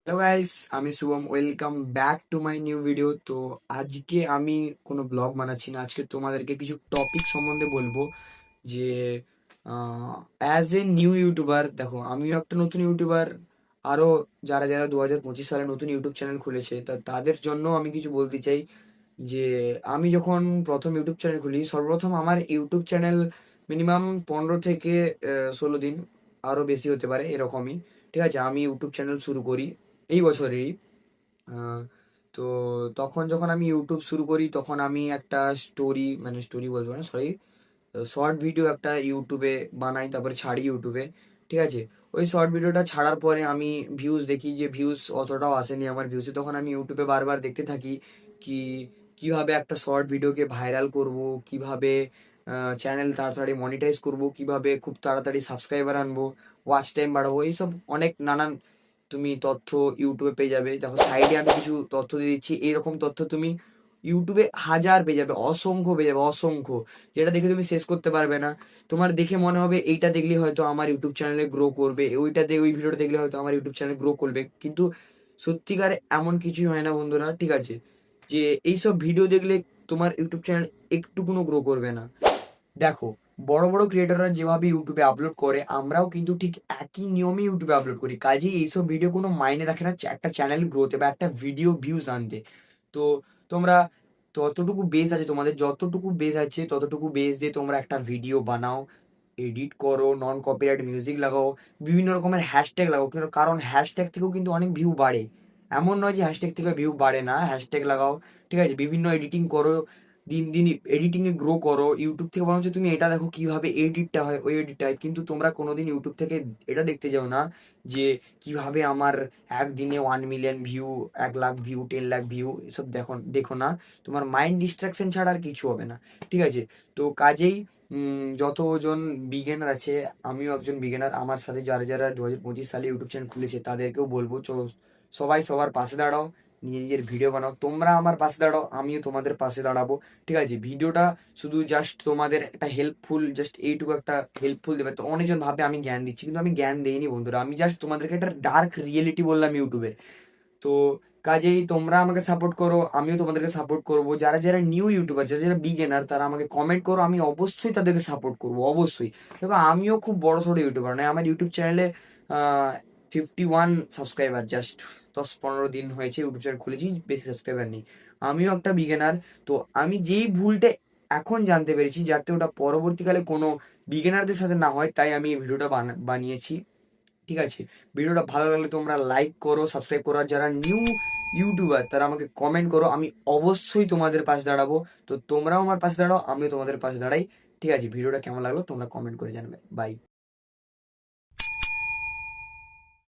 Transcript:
Hello guys, আমি Shubham. Welcome back to my new video. তো আজকে আমি কোনো ব্লগ বানাচ্ছি না, আজকে তোমাদেরকে কিছু টপিক সম্বন্ধে বলবো। যে অ্যাজ এ নিউ ইউটিউবার, দেখো আমিও একটা নতুন ইউটিউবার। আরও যারা যারা 2025 সালে নতুন ইউটিউব চ্যানেল খুলেছে, তা তাদের জন্য আমি কিছু বলতে চাই। যে আমি যখন প্রথম ইউটিউব চ্যানেল খুলি, সর্বপ্রথম আমার ইউটিউব চ্যানেল মিনিমাম 15 থেকে 16 দিন, আরও বেশি হতে পারে এরকমই। ঠিক আছে, আমি ইউটিউব চ্যানেল শুরু করি এই বছরেরই। আহ, তো তখন যখন আমি ইউটিউব শুরু করি, তখন আমি একটা স্টোরি, মানে স্টোরি বলবো না, সরি, শর্ট ভিডিও একটা ইউটিউবে বানাই, তারপরে ছাড়ি ইউটিউবে। ঠিক আছে, ওই শর্ট ভিডিওটা ছাড়ার পরে আমি ভিউজ দেখি যে ভিউজ অতটাও আসেনি আমার ভিউজে। তখন আমি ইউটিউবে বারবার দেখতে থাকি কি কিভাবে একটা শর্ট ভিডিওকে ভাইরাল করব, কিভাবে চ্যানেল তাড়াতাড়ি মনিটাইজ করব, কিভাবে খুব তাড়াতাড়ি সাবস্ক্রাইবার আনবো, ওয়াচ টাইম বাড়াবো, এইসব অনেক নানান তুমি তথ্য ইউটিউবে পেয়ে যাবে। দেখো সাইডে আমি কিছু তথ্য দিয়ে দিচ্ছি, এইরকম তথ্য তুমি ইউটিউবে হাজার পেয়ে যাবে, অসংখ্য পেয়ে যাবে, অসংখ্য, যেটা দেখে তুমি শেষ করতে পারবে না। তোমার দেখে মনে হবে এইটা দেখলে হয়তো আমার ইউটিউব চ্যানেলে গ্রো করবে, ওই ভিডিওটা দেখলে হয়তো আমার ইউটিউব চ্যানেল গ্রো করবে, কিন্তু সত্যিকারে এমন কিছুই হয় না বন্ধুরা। ঠিক আছে, যে এইসব ভিডিও দেখলে তোমার ইউটিউব চ্যানেল একটুকুনো গ্রো করবে না। দেখো, বড় বড় ক্রিয়েটররা যেভাবে ইউটিউবে আপলোড করে, আমরাও কিন্তু ঠিক একই নিয়মে ইউটিউবে আপলোড করি। কাজেই এইসব ভিডিও কোনো মাইনে রাখে না একটা চ্যানেল গ্রোতে বা একটা ভিডিও ভিউজ আনতে। তো তোমরা ততটুকু বেস আছে, তোমাদের যতটুকু বেস আছে ততটুকু বেস দিয়ে তোমরা একটা ভিডিও বানাও, এডিট করো, নন কপিরাইট মিউজিক লাগাও, বিভিন্ন রকমের হ্যাশট্যাগ লাগাও, কারণ হ্যাশট্যাগ থেকেও কিন্তু অনেক ভিউ বাড়ে। এমন নয় যে হ্যাশট্যাগ থেকে ভিউ বাড়ে না, হ্যাশট্যাগ লাগাও। ঠিক আছে, বিভিন্ন এডিটিং করো, দিন দিন এডিটিং এ গ্রো করো। ইউটিউব থেকে বরঞ্চ তুমি এটা দেখো কিভাবে এডিটটা হয়, ওই এডিটটা হয়, কিন্তু তোমরা কোনোদিন ইউটিউব থেকে এটা দেখতে যাও না যে কিভাবে আমার একদিনে 1 million view, 1 lakh view, 10 lakh view, এসব দেখো দেখো না। তোমার মাইন্ড ডিস্ট্রাকশন ছাড়া আর কিছু হবে না। ঠিক আছে, তো কাজেই যতজন বিগিনার আছে, আমিও একজন বিগিনার, আমার সাথে যারা যারা 2025 সালে ইউটিউব চ্যানেল খুলেছে তাদেরকেও বলবো, চলো সবাই সবার পাশে দাঁড়াও, নিজের নিজের ভিডিও বানাও। তোমরা আমার পাশে দাঁড়াও, আমিও তোমাদের পাশে দাঁড়াবো। ঠিক আছে, ভিডিওটা শুধু জাস্ট তোমাদের একটা হেল্পফুল, জাস্ট এইটুকু একটা হেল্পফুল দেবে। তো অনেকজন ভাবে আমি জ্ঞান দিচ্ছি, কিন্তু আমি জ্ঞান দেইনি বন্ধুরা, আমি জাস্ট তোমাদেরকে একটা ডার্ক রিয়েলিটি বললাম ইউটিউবে। তো কাজেই তোমরা আমাকে সাপোর্ট করো, আমিও তোমাদেরকে সাপোর্ট করবো। যারা যারা নিউ ইউটিউবার, যারা যারা বিগিনার, তারা আমাকে কমেন্ট করো, আমি অবশ্যই তাদেরকে সাপোর্ট করবো, অবশ্যই। দেখো আমিও খুব বড় সড়ো ইউটিউবার নয়, আমার ইউটিউব চ্যানেলে 51 সাবস্ক্রাইবার, জাস্ট 10-15 দিন হয়েছে ইউটিউব চ্যানেল খুলেছি, বেশি সাবস্ক্রাইবার নেই। আমিও একটা বিগিনার। তো আমি যেই ভুলটা এখন জানতে পেরেছি, যাতে ওটা পরবর্তীকালে কোনো বিগিনারদের সাথে না হয়, তাই আমি এই ভিডিওটা বানিয়েছি। ঠিক আছে, ভিডিওটা ভালো লাগলে তোমরা লাইক করো, সাবস্ক্রাইব করো, আর যারা নিউ ইউটিউবার তারা আমাকে কমেন্ট করো, আমি অবশ্যই তোমাদের পাশে দাঁড়াবো। তো তোমরাও আমার পাশে দাঁড়াও, আমিও তোমাদের পাশে দাঁড়াই। ঠিক আছে, ভিডিওটা কেমন লাগলো তোমরা কমেন্ট করে জানাবে। বাই।